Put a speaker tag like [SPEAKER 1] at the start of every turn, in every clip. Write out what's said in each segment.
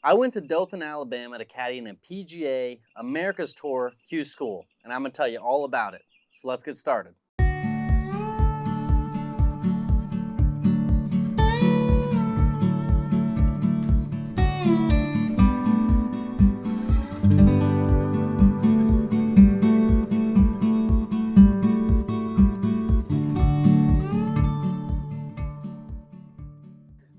[SPEAKER 1] I went to Dothan, Alabama to caddy in a PGA Americas Tour Q School, and I'm going to tell you all about it. So let's get started.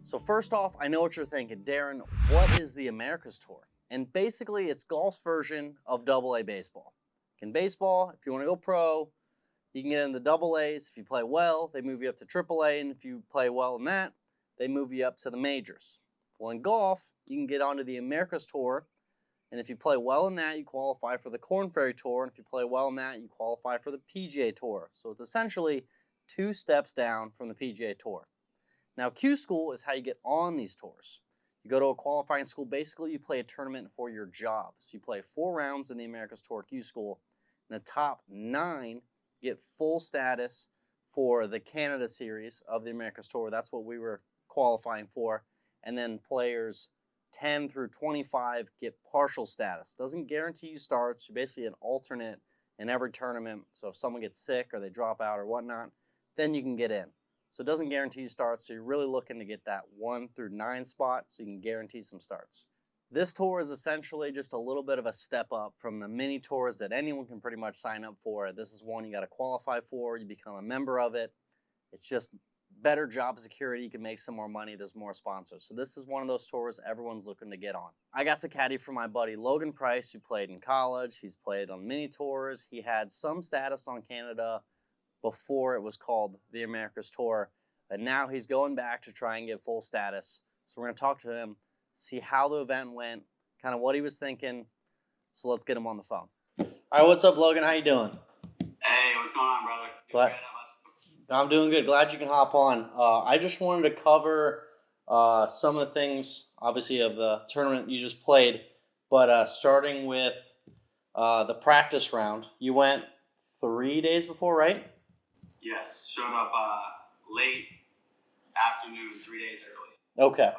[SPEAKER 1] So first off, I know what you're thinking, Darren, what is the Americas Tour? And basically, it's golf's version of AA baseball. In baseball, if you want to go pro, you can get into the AA's. If you play well, they move you up to AAA, and if you play well in that, they move you up to the majors. Well, in golf, you can get onto the Americas Tour, and if you play well in that, you qualify for the Korn Ferry Tour, and if you play well in that, you qualify for the PGA Tour. So it's essentially 2 steps down from the PGA Tour. Now, Q School is how you get on these tours. You go to a qualifying school. Basically, you play a tournament for your job. So you play 4 rounds in the Americas Tour Q School, and the top 9 get full status for the Canada series of the Americas Tour. That's what we were qualifying for. And then players 10 through 25 get partial status. Doesn't guarantee you starts. You're basically an alternate in every tournament. So if someone gets sick or they drop out or whatnot, then you can get in. So it doesn't guarantee you starts, so you're really looking to get that 1 through 9 spot so you can guarantee some starts. This tour is essentially just a little bit of a step up from the mini tours that anyone can pretty much sign up for. This is one you got to qualify for. You become a member of it. It's just better job security. You can make some more money. There's more sponsors. So this is one of those tours everyone's looking to get on. I got to caddy for my buddy Logan Price, who played in college. He's played on mini tours. He had some status on Canada before it was called the Americas Tour, and now he's going back to try and get full status. So we're going to talk to him, see how the event went, kind of what he was thinking. So let's get him on the phone. All right, what's up, Logan? How you doing?
[SPEAKER 2] Hey, what's going on, brother?
[SPEAKER 1] I'm doing good. Glad you can hop on. I just wanted to cover some of the things, obviously, of the tournament you just played, but starting with the practice round. You went 3 days before, right?
[SPEAKER 2] Yes, showed up late afternoon, 3 days early.
[SPEAKER 1] Okay.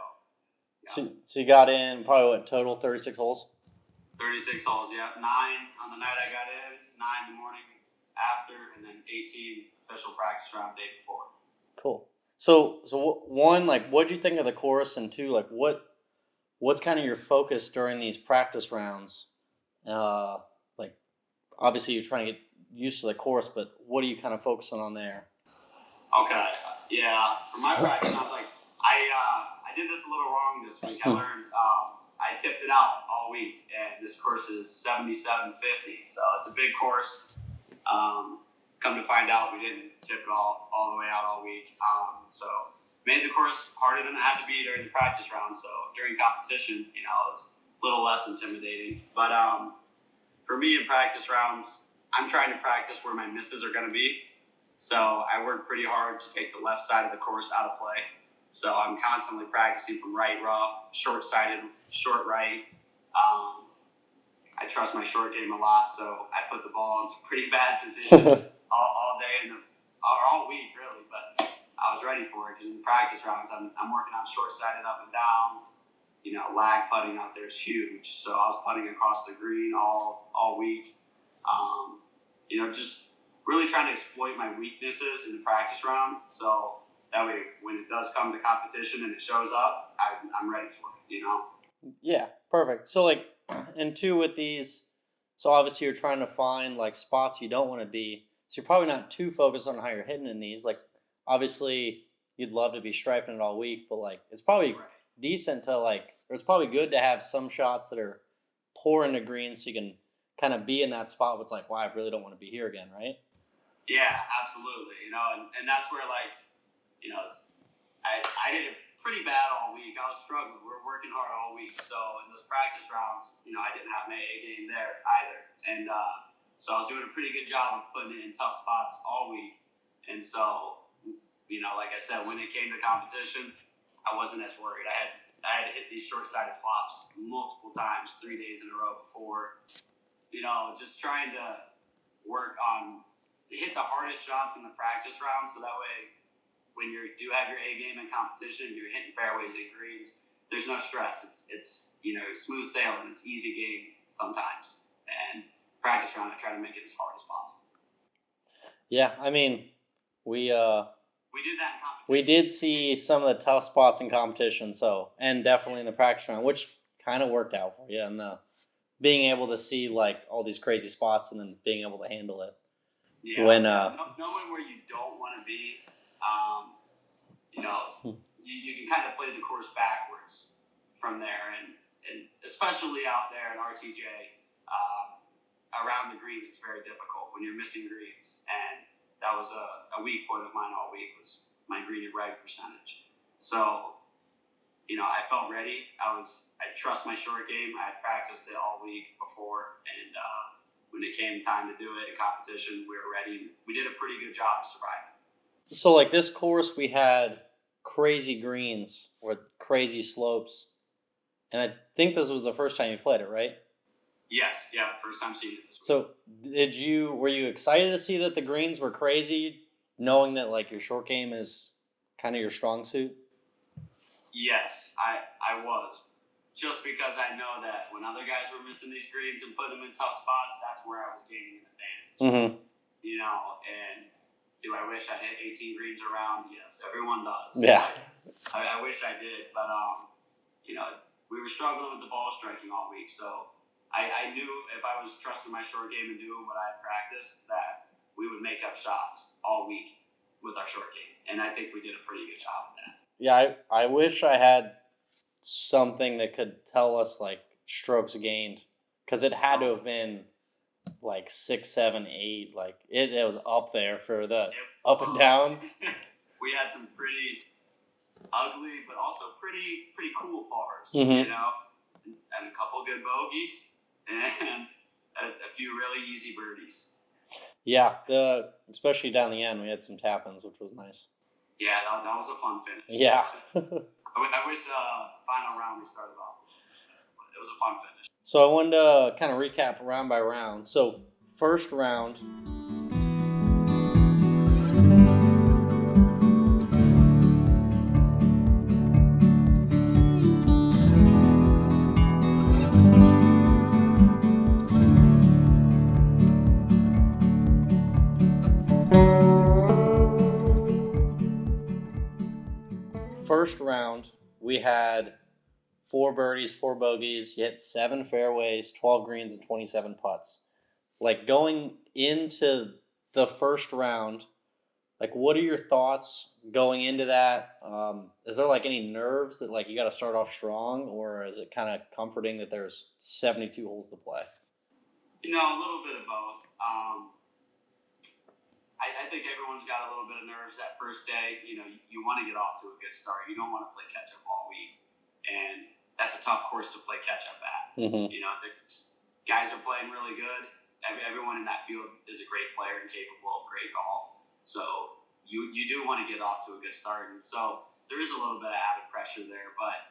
[SPEAKER 1] So you got in probably what, total 36 holes?
[SPEAKER 2] 36 holes, yeah. 9 on the night I got in, 9 the morning after, and then 18 official practice round day before.
[SPEAKER 1] Cool. So one, like, what'd you think of the course, and two, like, what's kind of your focus during these practice rounds? Like, obviously you're trying to get used to the course, but what are you kind of focusing on there?
[SPEAKER 2] Okay, yeah. For my practice, I was like, I did this a little wrong this week. I learned I tipped it out all week, and this course is 77.50, so it's a big course. Come to find out, we didn't tip it all the way out all week. So made the course harder than it had to be during the practice round. So during competition, it was a little less intimidating. But for me in practice rounds, I'm trying to practice where my misses are going to be. So I work pretty hard to take the left side of the course out of play. So I'm constantly practicing from right rough, short-sided, short right. I trust my short game a lot, so I put the ball in some pretty bad positions all day or all week, really. But I was ready for it because in practice rounds, I'm working on short-sided up and downs. Lag putting out there is huge. So I was putting across the green all week. Just really trying to exploit my weaknesses in the practice rounds. So that way, when it does come to competition and it shows up, I'm ready for it,
[SPEAKER 1] Yeah, perfect. So, like, and two with these, so obviously you're trying to find, like, spots you don't want to be. So you're probably not too focused on how you're hitting in these. Like, obviously, you'd love to be striping it all week, but, like, it's probably decent to, like, or it's probably good to have some shots that are pouring the green so you can kind of be in that spot where it's like, wow, I really don't want to be here again, right?
[SPEAKER 2] Yeah, absolutely. And that's where, like, I hit it pretty bad all week. I was struggling. We were working hard all week. So in those practice rounds, I didn't have my A game there either. And so I was doing a pretty good job of putting it in tough spots all week. And so, like I said, when it came to competition, I wasn't as worried. I had to hit these short-sided flops multiple times, 3 days in a row before. Just trying to work on hit the hardest shots in the practice round, so that way when you do have your A game in competition, you're hitting fairways and greens there's no stress. It's smooth sailing. It's easy game sometimes. And practice round, I try to make it as hard as possible.
[SPEAKER 1] Yeah, I mean, we
[SPEAKER 2] did that in competition.
[SPEAKER 1] we did see some of the tough spots in competition, and definitely in the practice round, which kind of worked out for you, and being able to see like all these crazy spots and then being able to handle it.
[SPEAKER 2] Yeah,
[SPEAKER 1] when
[SPEAKER 2] knowing where you don't want to be, you can kind of play the course backwards from there, and especially out there in RTJ, around the greens, it's very difficult when you're missing greens, and that was a weak point of mine all week was my green and reg percentage. So, I felt ready. I trust my short game. I had practiced it all week before, and when it came time to do it in competition, we were ready. We did a pretty good job of surviving.
[SPEAKER 1] So, like this course, we had crazy greens or crazy slopes, and I think this was the first time you played it, right?
[SPEAKER 2] Yes, yeah, first time seeing it this week.
[SPEAKER 1] So, were you excited to see that the greens were crazy, knowing that like your short game is kind of your strong suit?
[SPEAKER 2] Yes, I was. Just because I know that when other guys were missing these greens and putting them in tough spots, that's where I was gaining an advantage.
[SPEAKER 1] Mm-hmm.
[SPEAKER 2] And do I wish I hit 18 greens around? Yes, everyone does.
[SPEAKER 1] Yeah.
[SPEAKER 2] I wish I did, but we were struggling with the ball striking all week, so I knew if I was trusting my short game and doing what I had practiced, that we would make up shots all week with our short game, and I think we did a pretty good job of that.
[SPEAKER 1] Yeah, I wish I had something that could tell us like strokes gained, because it had to have been like 6, 7, 8. Like it was up there for the up and downs.
[SPEAKER 2] We had some pretty ugly, but also pretty cool pars,
[SPEAKER 1] mm-hmm.
[SPEAKER 2] And a couple good bogeys and a few really easy birdies.
[SPEAKER 1] Yeah, especially down the end, we had some tap-ins, which was nice.
[SPEAKER 2] Yeah, that was a fun finish.
[SPEAKER 1] Yeah.
[SPEAKER 2] I wish final round we started off with it, but it was a fun finish.
[SPEAKER 1] So I wanted to kind of recap round by round. So first round. First round, we had 4 birdies, 4 bogeys. You hit 7 fairways, 12 greens, and 27 putts. Like going into the first round, like what are your thoughts going into that? Is there like any nerves that like you got to start off strong, or is it kind of comforting that there's 72 holes to play?
[SPEAKER 2] A little bit of both. I think everyone's got a little bit of nerves that first day. You want to get off to a good start. You don't want to play catch up all week, and that's a tough course to play catch up at.
[SPEAKER 1] Mm-hmm.
[SPEAKER 2] Guys are playing really good. Everyone in that field is a great player and capable of great golf. So you do want to get off to a good start, and so there is a little bit of added pressure there. But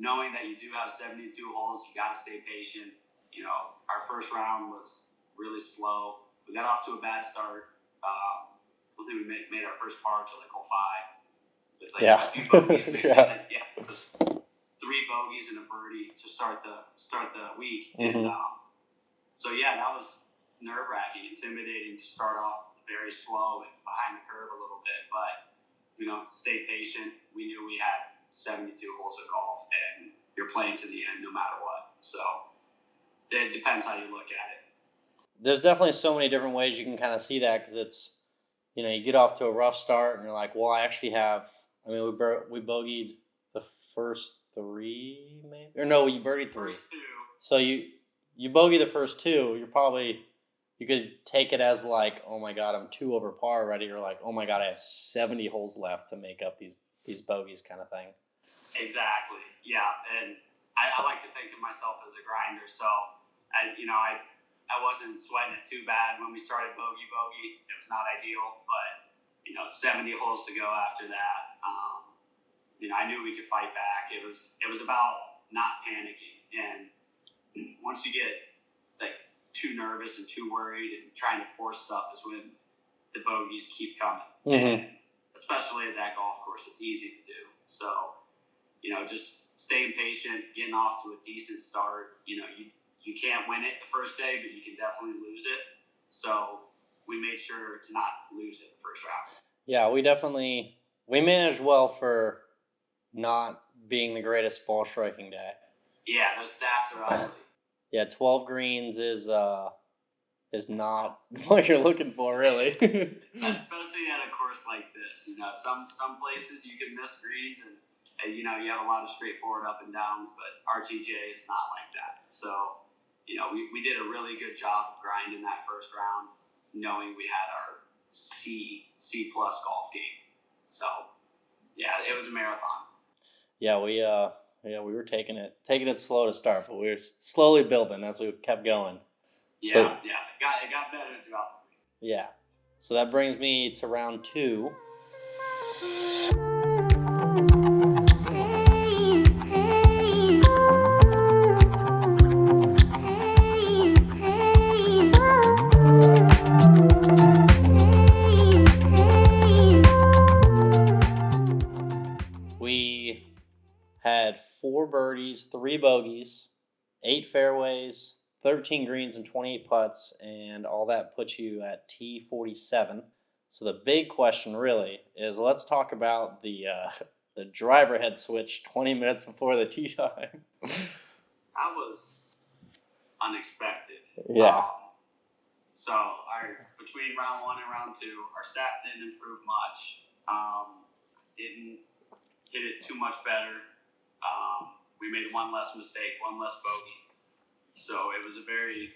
[SPEAKER 2] knowing that you do have 72 holes, you got to stay patient. Our first round was really slow. We got off to a bad start. I don't think we made our first par until like hole 5. With like a few bogeys mixed in. Yeah, it was 3 bogeys and a birdie to start the week.
[SPEAKER 1] Mm-hmm.
[SPEAKER 2] And so yeah, that was nerve-wracking, intimidating to start off very slow and behind the curve a little bit. But stay patient. We knew we had 72 holes of golf, and you're playing to the end no matter what. So it depends how you look at it.
[SPEAKER 1] There's definitely so many different ways you can kind of see that, because it's, you get off to a rough start and you're like, well, I actually have, we bogeyed the first 3 maybe, or no, you birdied 3.
[SPEAKER 2] First 2.
[SPEAKER 1] So you bogey the first 2, you could take it as like, oh my God, I'm 2 over par already, or like, oh my God, I have 70 holes left to make up these bogeys kind of thing.
[SPEAKER 2] Exactly. Yeah. And I like to think of myself as a grinder. So I wasn't sweating it too bad when we started bogey. It was not ideal, but 70 holes to go after that. I knew we could fight back. It was about not panicking, and once you get like too nervous and too worried and trying to force stuff is when the bogeys keep coming.
[SPEAKER 1] Mm-hmm.
[SPEAKER 2] And especially at that golf course, it's easy to do. So just staying patient, getting off to a decent start. You can't win it the first day, but you can definitely lose it. So we made sure to not lose it the first round.
[SPEAKER 1] Yeah, we managed well for not being the greatest ball striking day.
[SPEAKER 2] Yeah, those stats are ugly.
[SPEAKER 1] Yeah, 12 greens is not what you're looking for, really.
[SPEAKER 2] Especially at a course like this. Some places you can miss greens and you have a lot of straightforward up and downs, but RTJ is not like that. So, we did a really good job of grinding that first round, knowing we had our C+ golf game. So, yeah, it was a marathon.
[SPEAKER 1] Yeah, we were taking it slow to start, but we were slowly building as we kept going.
[SPEAKER 2] Yeah, it got better throughout the week.
[SPEAKER 1] Yeah. So that brings me to round 2. We had 4 birdies, 3 bogeys, 8 fairways, 13 greens and 28 putts, and all that puts you at T47. So the big question really is, let's talk about the driver head switch 20 minutes before the tee time.
[SPEAKER 2] That was unexpected.
[SPEAKER 1] Yeah.
[SPEAKER 2] Between round 1 and round 2, our stats didn't improve much. Didn't hit it too much better. We made one less mistake, one less bogey. So it was a very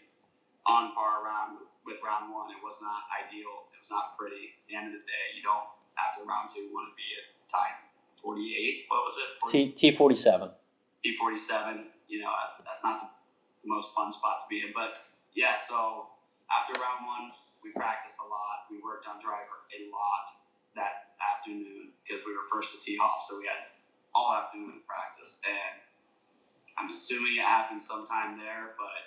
[SPEAKER 2] on par round with round 1. It was not ideal. It was not pretty. At the end of the day, you don't, after round 2, want to be at tie 48. What was it?
[SPEAKER 1] T47.
[SPEAKER 2] T47. That's not the most fun spot to be in. But yeah, so after round 1, we practiced a lot. We worked on driver a lot that afternoon because we were first to tee off. So we had all afternoon practice. And I'm assuming it happened sometime there, but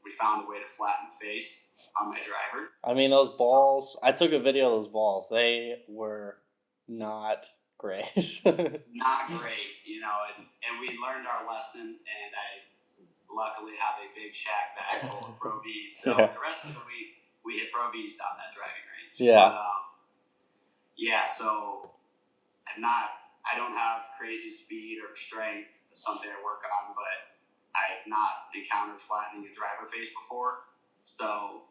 [SPEAKER 2] we found a way to flatten the face on my driver.
[SPEAKER 1] I mean, those balls, I took a video of those balls. They were not great.
[SPEAKER 2] Not great, and we learned our lesson, and I luckily have a big shack bag full of Pro Vs. So The rest of the week, we hit Pro Vs down that driving range.
[SPEAKER 1] Yeah.
[SPEAKER 2] But, so I don't have crazy speed or strength. It's something I work on, but I've not encountered flattening a driver face before. So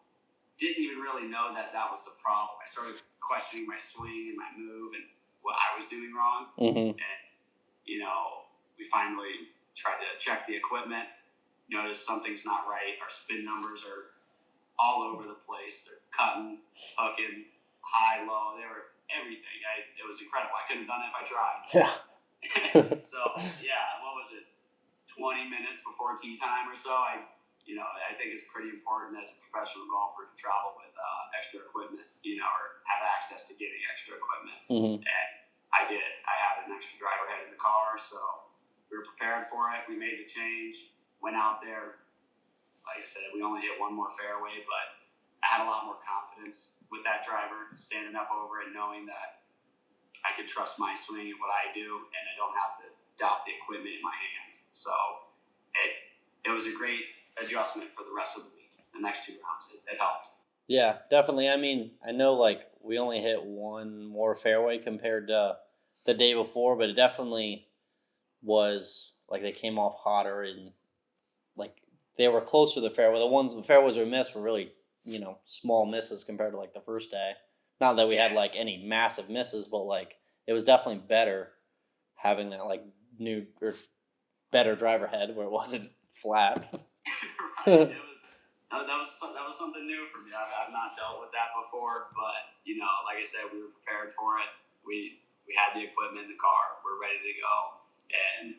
[SPEAKER 2] didn't even really know that was the problem. I started questioning my swing and my move and what I was doing wrong.
[SPEAKER 1] Mm-hmm.
[SPEAKER 2] And, we finally tried to check the equipment, noticed something's not right. Our spin numbers are all over the place. They're cutting, hooking, high, low. They were everything. It was incredible. I couldn't have done it if I tried.
[SPEAKER 1] Yeah.
[SPEAKER 2] So, what was it? 20 minutes before tee time or so, I think it's pretty important as a professional golfer to travel with extra equipment, or have access to getting extra equipment.
[SPEAKER 1] Mm-hmm.
[SPEAKER 2] And I did. I had an extra driver head in the car, so we were prepared for it. We made the change, went out there. Like I said, we only hit one more fairway, but I had a lot more confidence with that driver, standing up over it, knowing that I could trust my swing and what I do, and I don't have to doubt the equipment in my hand. So it was a great adjustment for the rest of the week. The next 2 rounds, it helped.
[SPEAKER 1] Yeah, definitely. I mean, I know we only hit one more fairway compared to the day before, but it definitely was they came off hotter and they were closer to the fairway. The fairways we missed were really, small misses compared to the first day. Not that we had any massive misses, but it was definitely better having that new or better driver head where it wasn't flat.
[SPEAKER 2] Right. That was something new for me. I've not dealt with that before, but like I said, we were prepared for it. We had the equipment in the car. We're ready to go, and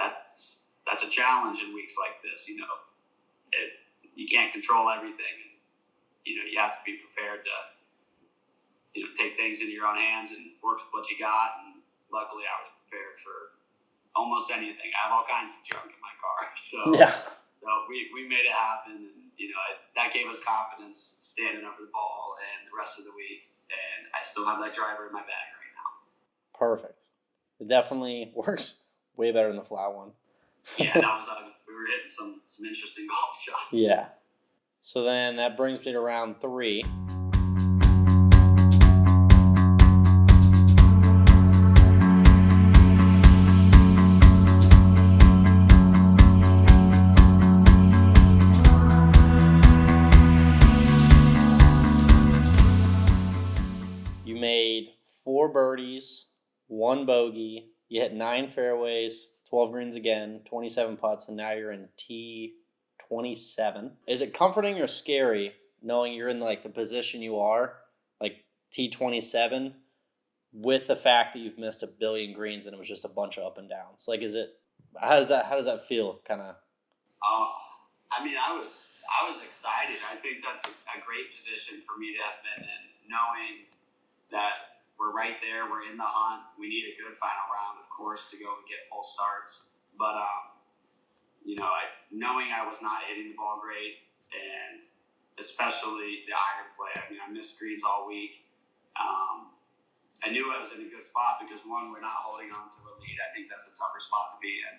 [SPEAKER 2] that's a challenge in weeks like this. You can't control everything. You have to be prepared to take things into your own hands and work with what you got. And luckily, I was prepared for almost anything. I have all kinds of junk in my car, so we made it happen. And that gave us confidence standing over the ball and the rest of the week. And I still have that driver in my bag right now.
[SPEAKER 1] Perfect. It definitely works way better than the flat one.
[SPEAKER 2] Yeah, that was we were hitting some interesting golf shots.
[SPEAKER 1] Yeah. So then that brings me to round 3. You made 4 birdies, 1 bogey. You hit 9 fairways, 12 greens again, 27 putts, and now you're in T27. Is it comforting or scary knowing you're in like the position you are, like T27, with the fact that you've missed a billion greens and it was just a bunch of up and downs? Like, is it? How does that feel? Kind of.
[SPEAKER 2] I mean, I was excited. I think that's a great position for me to have been in, knowing that we're right there. We're in the hunt. We need a good final round, of course, to go and get full starts. But knowing I was not hitting the ball great, and especially the iron play. I mean, I missed greens all week. I knew I was in a good spot because, one, we're not holding on to the lead. I think that's a tougher spot to be in.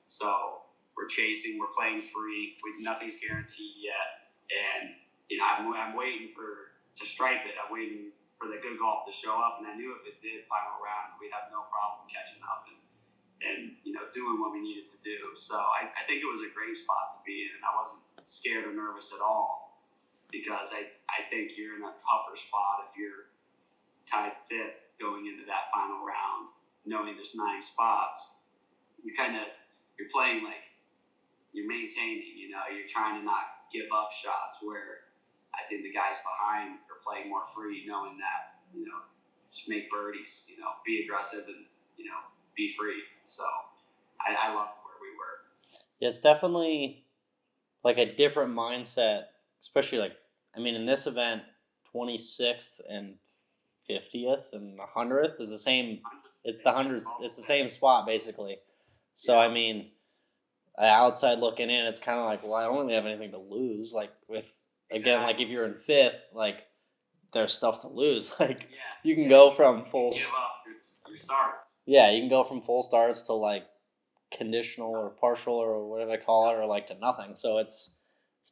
[SPEAKER 2] So we're chasing. We're playing free. Nothing's guaranteed yet. And I'm waiting to stripe it. I'm waiting for the good golf to show up. And I knew if it did final round, we'd have no problem catching up and doing what we needed to do. So I think it was a great spot to be in, and I wasn't scared or nervous at all, because I think you're in a tougher spot if you're tied 5th going into that final round, knowing there's 9 spots. You're playing like you're maintaining, you're trying to not give up shots, where I think the guys behind are playing more free, knowing that, just make birdies, be aggressive and, be free. So I loved where we were.
[SPEAKER 1] Yeah, it's definitely like a different mindset, especially in this event, 26th and 50th and 100th is the same. It's the 100th. It's the same spot basically. So yeah. Outside looking in, it's kind of like, well, I don't really have anything to lose. Like if you're in 5th, like there's stuff to lose. Like you can go from full.
[SPEAKER 2] Give up your starts.
[SPEAKER 1] Yeah, you can go from full starts to like conditional or partial or whatever they call it, or like to nothing. So it's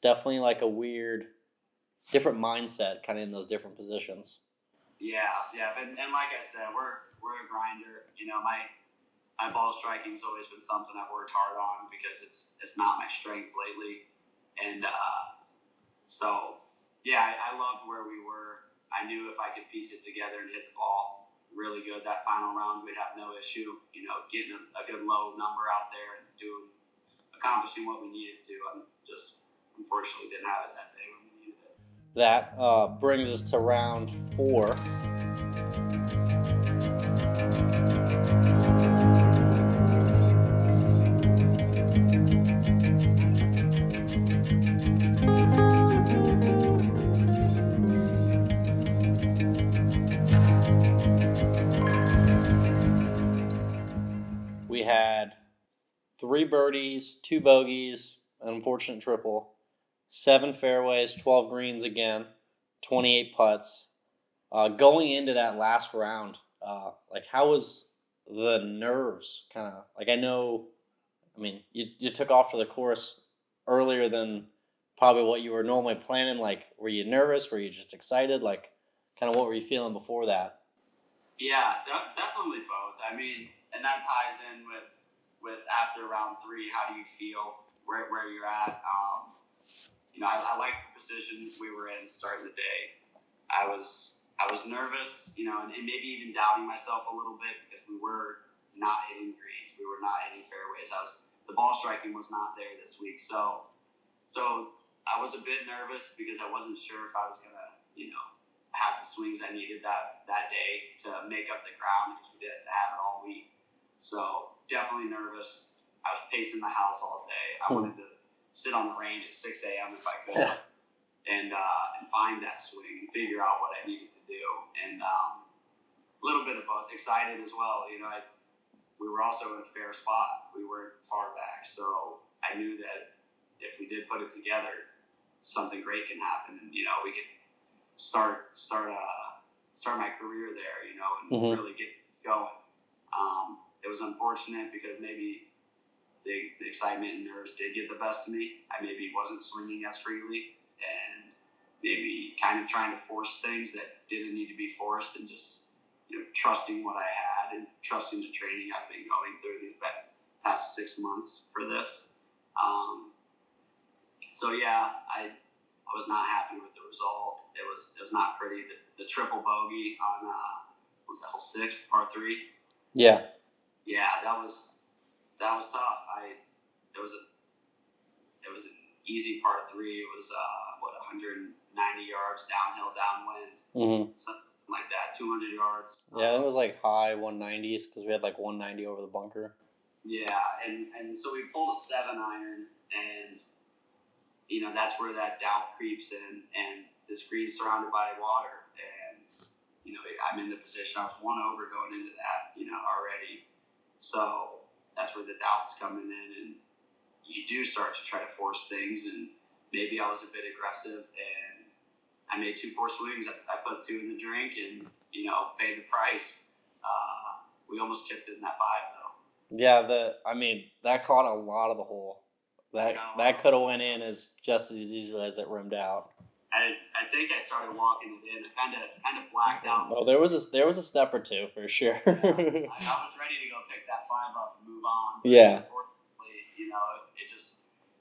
[SPEAKER 1] definitely like a weird, different mindset, kind of in those different positions.
[SPEAKER 2] Yeah, and like I said, we're a grinder. My ball striking's always been something I've worked hard on, because it's not my strength lately, and so yeah, I loved where we were. I knew if I could piece it together and hit the ball really good that final round, we'd have no issue, getting a good low number out there and accomplishing what we needed to. Just unfortunately didn't have it that day when we needed it.
[SPEAKER 1] That brings us to round 4. We had 3 birdies, 2 bogeys, an unfortunate triple, 7 fairways, 12 greens again, 28 putts. Going into that last round, how was the nerves? Kind of like, you took off to the course earlier than probably what you were normally planning. Like, were you nervous? Were you just excited? Like, kind of what were you feeling before that?
[SPEAKER 2] Yeah, definitely both. And that ties in with after round 3, how do you feel where you're at? I liked the position we were in starting the day. I was nervous, and maybe even doubting myself a little bit, because we were not hitting greens, we were not hitting fairways. The ball striking was not there this week, so I was a bit nervous, because I wasn't sure if I was gonna, have the swings I needed that day to make up the ground, because we didn't have it all week. So definitely nervous. I was pacing the house all day. I wanted to sit on the range at 6 a.m. if I could, and find that swing and figure out what I needed to do. And a little bit of both. Excited as well. We were also in a fair spot. We weren't far back, so I knew that if we did put it together, something great can happen, and we could start my career there, and really get going. it was unfortunate because maybe the excitement and nerves did get the best of me. I maybe wasn't swinging as freely and maybe kind of trying to force things that didn't need to be forced, and just trusting what I had and trusting the training I've been going through these past 6 months for this. So yeah, I was not happy with the result. It was not pretty. The triple bogey on what was that, hole 6, par 3?
[SPEAKER 1] Yeah.
[SPEAKER 2] Yeah, that was tough. It was an easy par 3. It was 190 yards downhill, downwind, something like that, 200 yards.
[SPEAKER 1] Yeah, it was like high 190s because we had like 190 over the bunker.
[SPEAKER 2] Yeah, and so we pulled a 7-iron, and that's where that doubt creeps in, and the screen's surrounded by water, and I'm in the position I was 1 over going into that, already. So that's where the doubt's coming in, and you do start to try to force things, and maybe I was a bit aggressive, and I made 2 poor swings. I put 2 in the drink, and paid the price. We almost chipped it in that 5 though.
[SPEAKER 1] Yeah, that caught a lot of the hole. That could have went in as just as easily as it rimmed out.
[SPEAKER 2] I think I started walking it in. I kind of blacked out.
[SPEAKER 1] Oh, there was a step or two for sure.
[SPEAKER 2] Yeah, I was ready to go pick that 5 up and move on. But
[SPEAKER 1] yeah.
[SPEAKER 2] Unfortunately,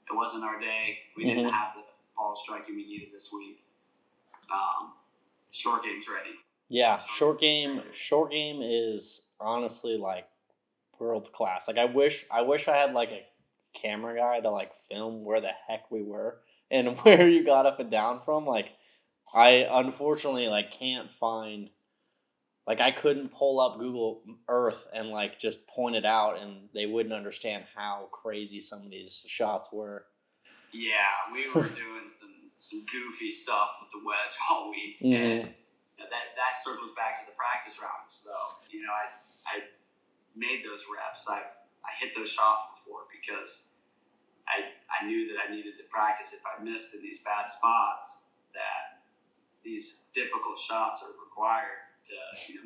[SPEAKER 2] it wasn't our day. We didn't have the ball striking we needed this week. Short game's ready.
[SPEAKER 1] Yeah, short game is honestly like world class. Like I wish I had like a camera guy to like film where the heck we were and where you got up and down from. Like I unfortunately like can't find, like I couldn't pull up Google Earth and like just point it out, and they wouldn't understand how crazy some of these shots were.
[SPEAKER 2] Yeah, we were doing some goofy stuff with the wedge all week, and that circles back to the practice rounds. So I made those reps. I hit those shots before because I knew that I needed to practice if I missed in these bad spots, that these difficult shots are required to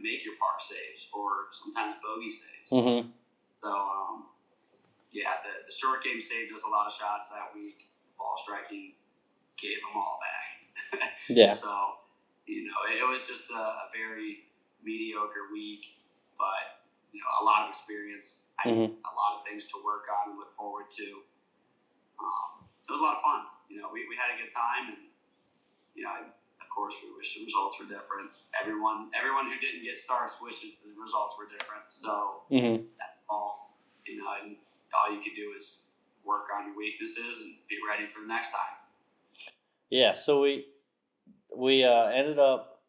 [SPEAKER 2] make your par saves or sometimes bogey saves. So yeah, the short game saved us a lot of shots that week. Ball striking gave them all back.
[SPEAKER 1] Yeah.
[SPEAKER 2] So it was just a very mediocre week, but a lot of experience. A lot of things to work on and look forward to. It was a lot of fun. We had a good time, and of course we wish the results were different. Everyone who didn't get starts wishes the results were different. So that's golf. And all you can do is work on your weaknesses and be ready for the next time. Yeah.
[SPEAKER 1] So we ended up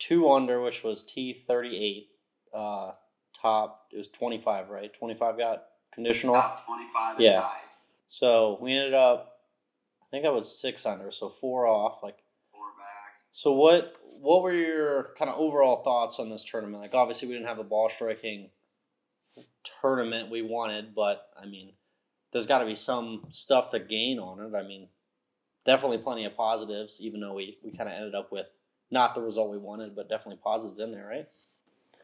[SPEAKER 1] 2 under, which was T38. Top, it was 25, right? 25 got conditional.
[SPEAKER 2] Top 25 ties.
[SPEAKER 1] So we ended up, I think I was 6 under, so 4 off, like
[SPEAKER 2] 4 back.
[SPEAKER 1] So what were your kind of overall thoughts on this tournament? Like obviously we didn't have the ball striking tournament we wanted, but I mean, there's got to be some stuff to gain on it. I mean, definitely plenty of positives, even though we kind of ended up with not the result we wanted, but definitely positives in there, right?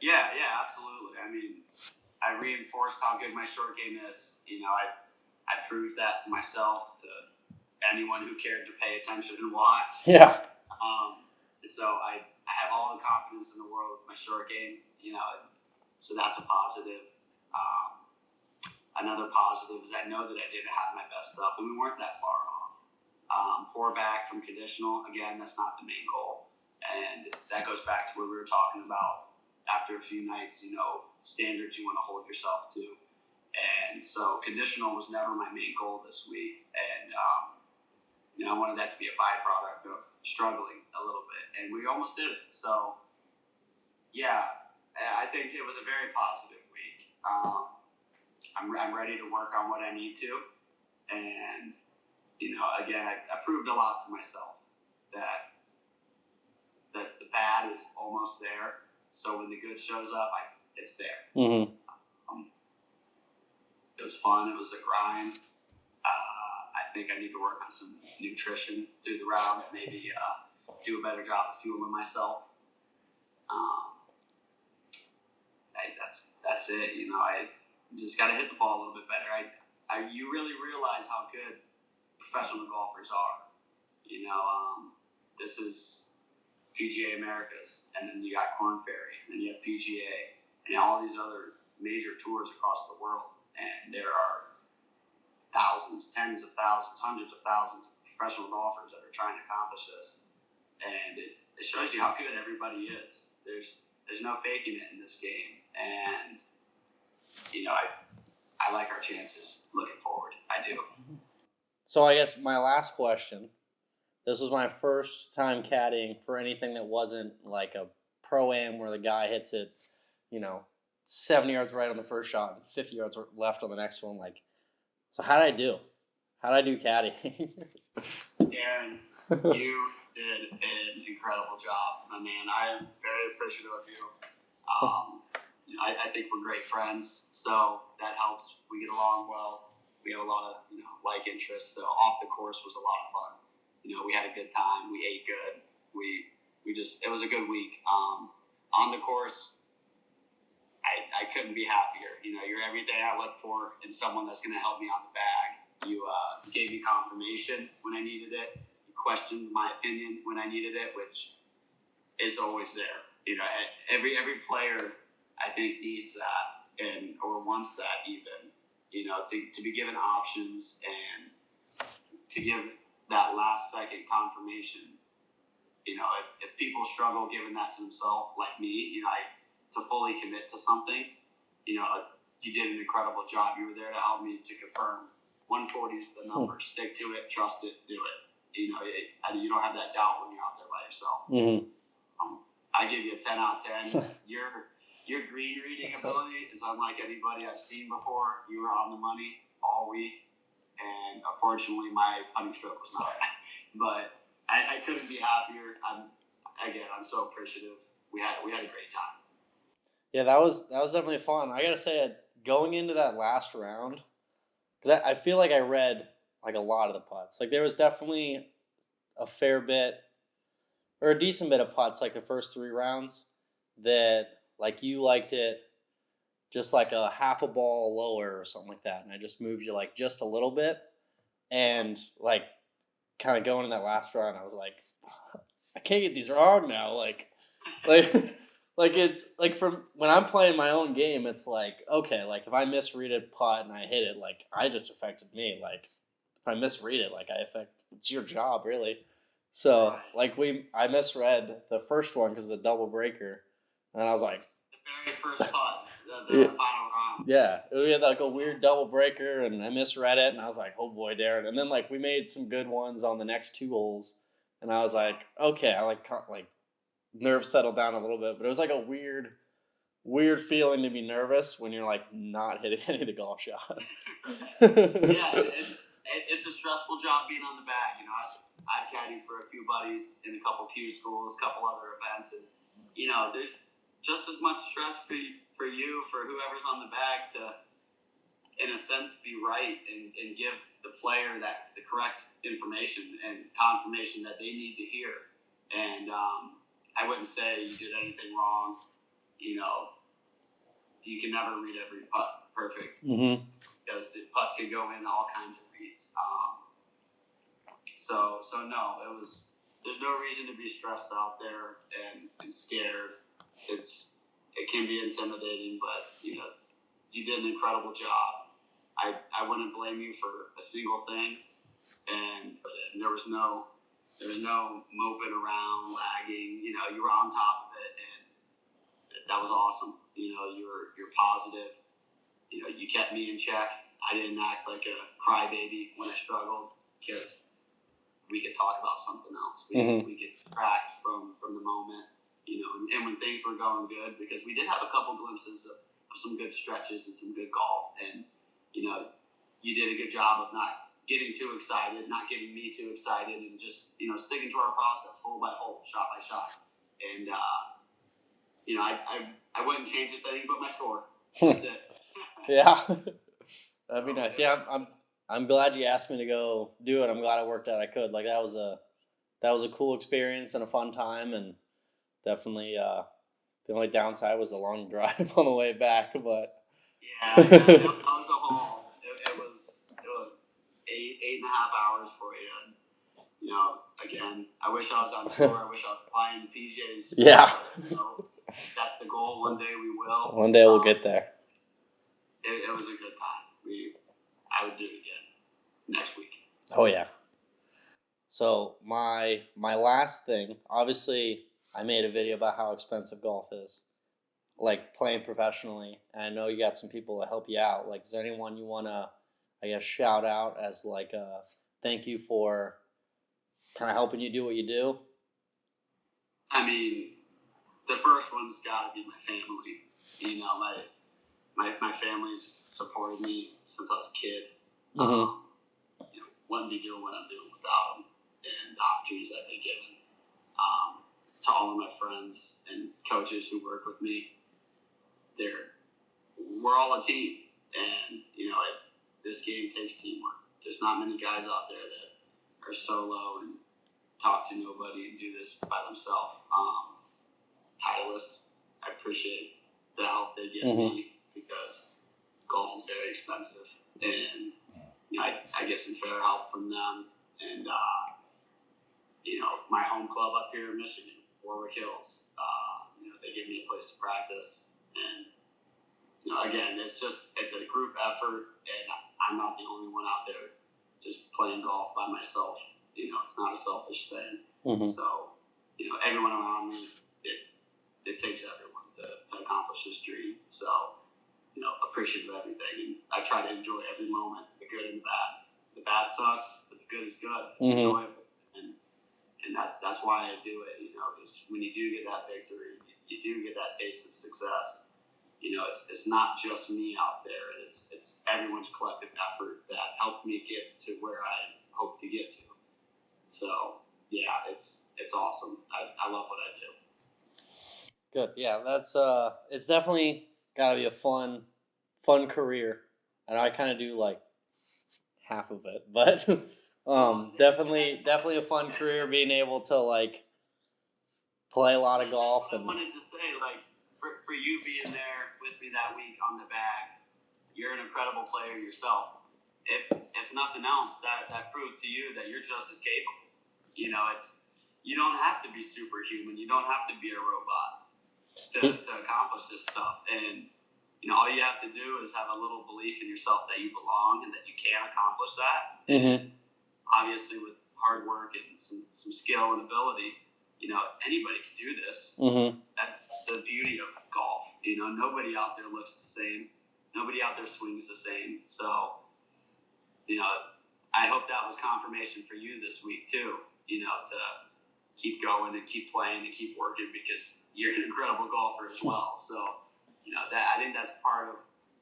[SPEAKER 2] Yeah, absolutely. I mean, I reinforced how good my short game is. I proved that to myself, to anyone who cared to pay attention and watch.
[SPEAKER 1] Yeah.
[SPEAKER 2] So I have all the confidence in the world with my short game, so that's a positive. Another positive is I know that I didn't have my best stuff, and we weren't that far off. 4 back from conditional, again, that's not the main goal. And that goes back to where we were talking about after a few nights, standards you want to hold yourself to. And so conditional was never my main goal this week. And, I wanted that to be a byproduct of struggling a little bit. And we almost did it. So, yeah, I think it was a very positive week. I'm ready to work on what I need to. And, again, I proved a lot to myself that the bad is almost there. So when the good shows up, it's there. It was fun. It was a grind. I think I need to work on some nutrition through the round. Maybe do a better job of fueling myself. That's it. You just got to hit the ball a little bit better. You really realize how good professional golfers are. This is PGA Americas, and then you got Korn Ferry, and then you have PGA, and all these other major tours across the world. And there are thousands, tens of thousands, hundreds of thousands of professional golfers that are trying to accomplish this. And it shows you how good everybody is. There's no faking it in this game. And, I like our chances looking forward. I do.
[SPEAKER 1] So I guess my last question, this was my first time caddying for anything that wasn't like a pro-am where the guy hits it, 70 yards right on the first shot and 50 yards left on the next one. So how did I do? How did I do caddying?
[SPEAKER 2] Darren, you did an incredible job, my man. I am very appreciative of you. I think we're great friends, so that helps. We get along well. We have a lot of like interests. So off the course was a lot of fun. We had a good time. We ate good. It was a good week. On the course, I couldn't be happier. You're everything I look for in someone that's going to help me on the bag. You gave me confirmation when I needed it. You questioned my opinion when I needed it, which is always there. Every player, I think, needs that or wants that even. To be given options and to give that last second confirmation. If people struggle giving that to themselves, like me, to fully commit to something, you did an incredible job. You were there to help me to confirm 140 is the number. Stick to it, trust it, do it. You don't have that doubt when you're out there by yourself.
[SPEAKER 1] Mm-hmm.
[SPEAKER 2] I give you a 10 out of 10. Your green reading ability is unlike anybody I've seen before. You were on the money all week, and unfortunately, my putting stroke was not. But I couldn't be happier. I'm so appreciative. We had a great time.
[SPEAKER 1] Yeah, that was definitely fun. I gotta say, going into that last round, because I feel like I read like a lot of the putts. Like there was definitely a fair bit, or a decent bit of putts, like the first 3 rounds, that like you liked it just like a half a ball lower or something like that, and I just moved you like just a little bit, and like kind of going in that last round, I was like, I can't get these wrong now, like it's like from when I'm playing my own game, it's like, okay, like if I misread a putt and I hit it, like I just affected me. Like if I misread it, like it's your job really. So like I misread the first one because of the double breaker, and I was like,
[SPEAKER 2] the very first putt, the final round.
[SPEAKER 1] Yeah, we had like a weird double breaker, and I misread it, and I was like, oh boy, Darren. And then like we made some good ones on the next 2 holes, and I was like, okay, I like nerves settled down a little bit, but it was like a weird feeling to be nervous when you're like not hitting any of the golf shots.
[SPEAKER 2] Yeah, it's a stressful job being on the bag. I've caddied for a few buddies in a couple Q schools, a couple other events, and there's just as much stress for you, for whoever's on the bag, to, in a sense, be right and give the player the correct information and confirmation that they need to hear. And I wouldn't say you did anything wrong. You can never read every putt perfect, because putts can go in all kinds of reads. So no, there's no reason to be stressed out there and scared. It can be intimidating, but you did an incredible job. I wouldn't blame you for a single thing, and there was no moping around, lagging. You were on top of it, and that was awesome. You're positive. You kept me in check. I didn't act like a crybaby when I struggled, because we could talk about something else. We could distract from the moment, and when things were going good, because we did have a couple glimpses of some good stretches and some good golf, and you did a good job of not getting too excited, not getting me too excited, and just sticking to our process, hole by hole, shot by shot. And I wouldn't change a thing but my score. That's it.
[SPEAKER 1] Yeah, that'd be nice. Yeah, I'm glad you asked me to go do it. I'm glad it worked out. I could. Like that was a cool experience and a fun time, and definitely the only downside was the long drive on the way back. But
[SPEAKER 2] Yeah, that was a whole. It was 8.5 hours for you. And, you know, again, I wish I was on tour. I wish I was playing PJs.
[SPEAKER 1] Yeah.
[SPEAKER 2] You know, that's the goal. One day we will.
[SPEAKER 1] One day we'll get there.
[SPEAKER 2] It was a good time. I would do it again next week.
[SPEAKER 1] Oh yeah. So my last thing, obviously, I made a video about how expensive golf is, like playing professionally, and I know you got some people to help you out. Like, is there anyone you wanna, I guess, shout out as like a thank you for kind of helping you do what you do?
[SPEAKER 2] I mean, the first one's got to be my family. You know, my family's supported me since I was a kid.
[SPEAKER 1] Mm-hmm.
[SPEAKER 2] You know, wouldn't be doing what I'm doing without them and the opportunities I've been given. To all of my friends and coaches who work with me, we're all a team, and you know, this game takes teamwork. There's not many guys out there that are solo and talk to nobody and do this by themselves. Titleist, I appreciate the help they give me because golf is very expensive, and you know, I get some fair help from them. And you know, my home club up here in Michigan, Warwick Hills, you know, they give me a place to practice, and you know, again, it's a group effort, and I'm not the only one out there just playing golf by myself. You know, it's not a selfish thing.
[SPEAKER 1] Mm-hmm.
[SPEAKER 2] So, you know, everyone around me, it takes everyone to accomplish this dream. So, you know, appreciative of everything. And I try to enjoy every moment, the good and the bad. The bad sucks, but the good is good. It's enjoyable. And that's why I do it, you know, because when you do get that victory, you do get that taste of success. You know, it's not just me out there. It's everyone's collective effort that helped me get to where I hope to get to. So, yeah, it's awesome. I love what I do.
[SPEAKER 1] Good. Yeah, that's it's definitely got to be a fun career, and I kind of do like half of it, but definitely a fun career being able to like play a lot of golf.
[SPEAKER 2] I wanted to say, like, for you being there with me that week on the bag, you're an incredible player yourself. If nothing else, that proved to you that you're just as capable. You know, you don't have to be superhuman. You don't have to be a robot to accomplish this stuff. And, you know, all you have to do is have a little belief in yourself that you belong and that you can accomplish that. And obviously with hard work and some skill and ability, you know, anybody can do this. That's the beauty of golf. You know, nobody out there looks the same. Nobody out there swings the same. So, you know, I hope that was confirmation for you this week too, you know, to keep going and keep playing and keep working because you're an incredible golfer as well. So, you know, I think that's part of,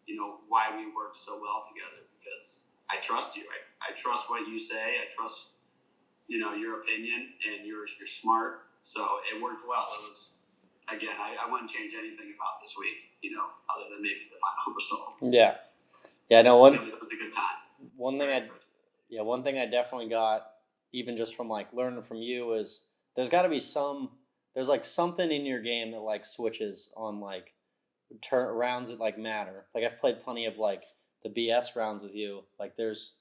[SPEAKER 2] you know, why we work so well together because I trust you. I trust what you say. I trust, you know, your opinion, and you're smart. So it worked well. It was, again, I wouldn't change anything about this week, you know, other than maybe the final results.
[SPEAKER 1] Yeah. Yeah, no,
[SPEAKER 2] it was a good time.
[SPEAKER 1] One thing I definitely got, even just from like learning from you, is there's got to be there's like something in your game that like switches on like rounds that like matter. Like I've played plenty of like the BS rounds with you. Like there's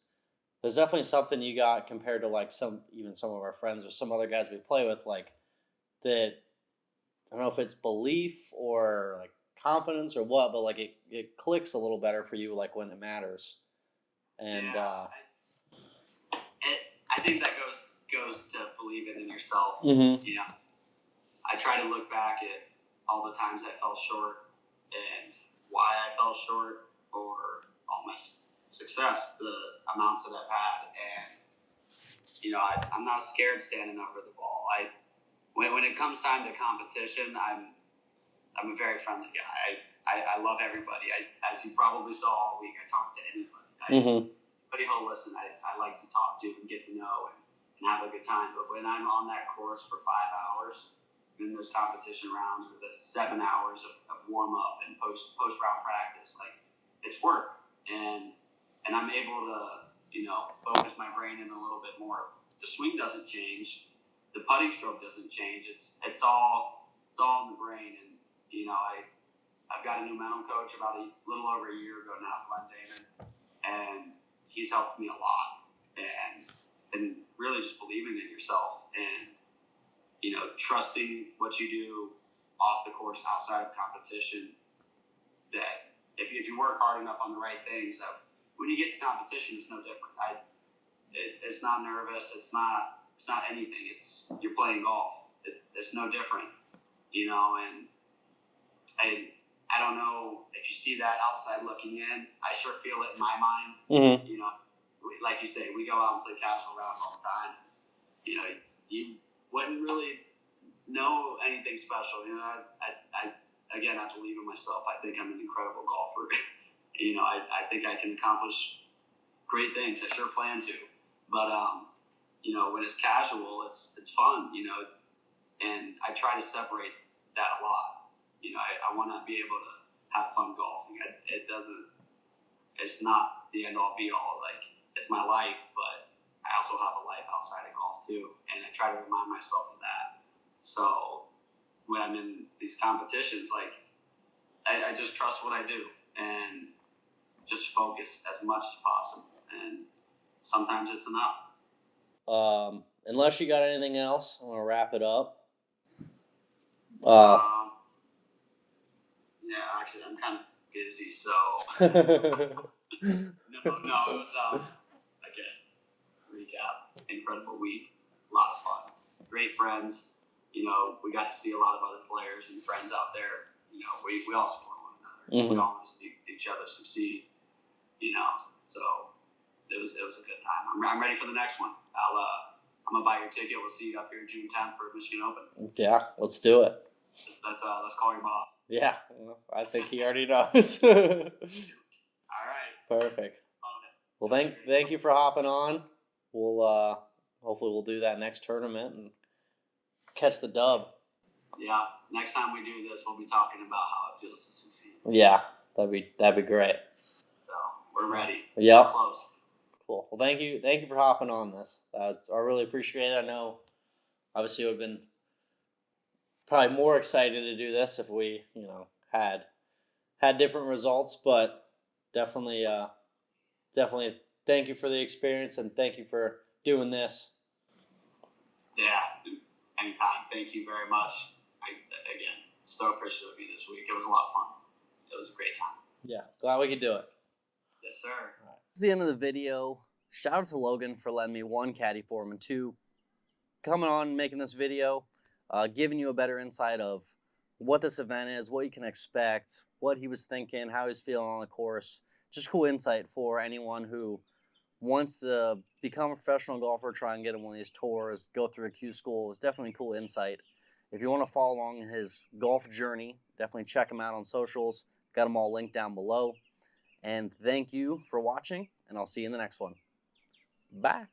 [SPEAKER 1] definitely something you got compared to like some of our friends or some other guys we play with, like that. I don't know if it's belief or like confidence or what, but like it clicks a little better for you like when it matters. And
[SPEAKER 2] yeah, I think that goes to believing in yourself. You know, I try to look back at all the times I fell short and why I fell short, or all my success, the amounts that I've had, and you know, I'm not scared standing over the ball. When it comes time to competition, I'm a very friendly guy. I love everybody. As you probably saw all week, I talk to anybody. Anybody who'll listen, I like to talk to and get to know and have a good time. But when I'm on that course for 5 hours, in those competition rounds with the 7 hours of warm up and post round practice, like it's work, and I'm able to, you know, focus my brain in a little bit more. The swing doesn't change, the putting stroke doesn't change. It's all in the brain, and you know, I I've got a new mental coach about a little over a year ago now, Glenn Damon, and he's helped me a lot. And really just believing in yourself and, trusting what you do off the course, outside of competition, that if you work hard enough on the right things, that when you get to competition, it's no different. It's not nervous. It's not anything. You're playing golf. It's no different, and I don't know if you see that outside looking in. I sure feel it in my mind.
[SPEAKER 1] Mm-hmm.
[SPEAKER 2] Like you say, we go out and play casual rounds all the time. You wouldn't really know anything special. I believe in myself. I think I'm an incredible golfer. I think I can accomplish great things. I sure plan to. But when it's casual, it's fun. And I try to separate that a lot. I want to be able to have fun golfing. It's not the end all be all. Like, it's my life, but I also have a life outside of golf too. And I try to remind myself of that. So when I'm in these competitions, like, I just trust what I do and just focus as much as possible. And sometimes it's enough.
[SPEAKER 1] Unless you got anything else, I'm gonna wrap it up.
[SPEAKER 2] Yeah, actually, I'm kind of busy, so no, it was again, recap, incredible week, a lot of fun, great friends. We got to see a lot of other players and friends out there. We all support one another.
[SPEAKER 1] Mm-hmm.
[SPEAKER 2] We all want to see each other succeed. So it was a good time. I'm ready for the next one. I'm gonna buy your ticket. We'll see you up here June 10th for Michigan Open.
[SPEAKER 1] Yeah, let's do it.
[SPEAKER 2] Let's call your boss.
[SPEAKER 1] Yeah, I think he already knows.
[SPEAKER 2] All right.
[SPEAKER 1] Perfect. Well, thank you for hopping on. We'll hopefully we'll do that next tournament and catch the dub.
[SPEAKER 2] Yeah, next time we do this, we'll be talking about how it feels to succeed.
[SPEAKER 1] Yeah, that'd be great.
[SPEAKER 2] So we're ready.
[SPEAKER 1] Yep.
[SPEAKER 2] We're close.
[SPEAKER 1] Cool. Well, thank you for hopping on this. I really appreciate it. I know, obviously, would have been probably more excited to do this if we, had different results. But definitely thank you for the experience and thank you for doing this.
[SPEAKER 2] Yeah, anytime. Thank you very much. Again, so appreciative of you this week. It was a lot of fun. It was a great time.
[SPEAKER 1] Yeah, glad we could do it.
[SPEAKER 2] Yes, sir.
[SPEAKER 1] All right. That's the end of the video. Shout out to Logan for letting me, 1, caddy for him, and 2, coming on and making this video, giving you a better insight of what this event is, what you can expect, what he was thinking, how he's feeling on the course. Just cool insight for anyone who wants to become a professional golfer, try and get on one of these tours, go through a Q school. It's definitely cool insight. If you want to follow along in his golf journey, definitely check him out on socials. Got them all linked down below. And thank you for watching, and I'll see you in the next one. Bye.